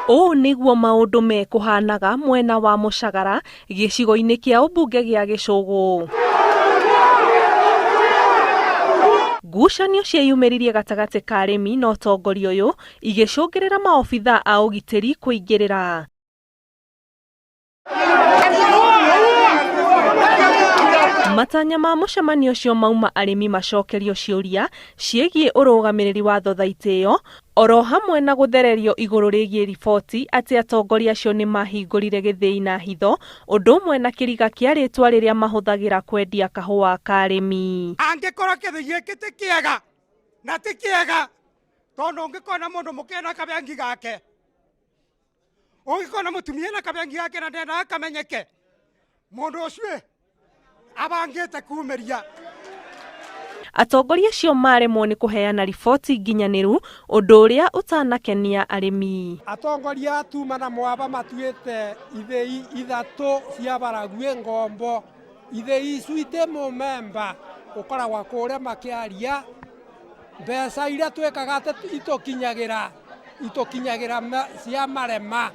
O niguo maundu mekuhanaga mwena wa Mucagara gicigo-ini kia umbunge gia Gicugu. Ngucanio cieyumiririe gatagati ka arimi na utongoria uyu igicungirira maobitha a ugitiri kuingirira. Matanya ma mucemanio cio mauma arimi macokerio ciuria ciegie urugamiriri wa thothaitĩ ĩyo, oro hamwe na guthererio iguru rigie riboti ati atongoria acio ni mahingurire githĩi na hitho, undu umwe na kiriga kia ritwa riria mahuthagira kwendia kahũa ka arimi. Angĩkorwo githĩi gĩkĩ ti kĩega na ti kĩega, tondu ũngĩkona mũndũ mũkĩa na kabengi gake, ũngĩkona mũtumia na kabengi gake na ndenda kamenyeke, mũndũ ũcio abangĩte kumeria. Atongoria acio maremwo ni kuheana riboti nginyaniru, undu uria utanakenia arimi. Atongoria tuma na mwaba matuĩte ithĩi ithatu cia Barague Ngombo, ithĩi icu ite mũmemba ukoragwa kuria makiaria mbeca iria twikaga itukinyagira cia marema.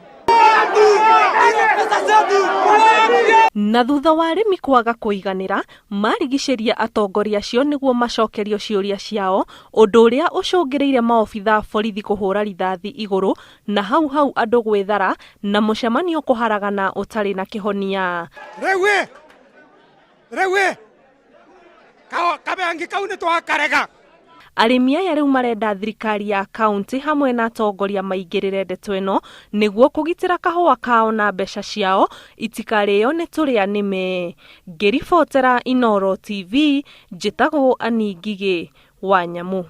Na thutha wa arimi kwaga kuiganira, marigicĩria atongoria acio niguo macokerio ciuria ciao, undu uria ucungiriire maobitha borithi kuhura rithathi iguru na hau andu gwithara na mucemanio kuharagana utari na kihonia. Rewe kabengi kau ni twakarega. Arimi aya riu marenda thirikari ya kaunti hamwe na atongoria maingirire ndeto ĩno niguo kugitira kahũa kao na mbeca ciao itikarĩo nĩ tũrĩa nĩme. Ngĩribotera Inooro TV, njĩtagwo Anĩ Ngigĩ Wanyamu.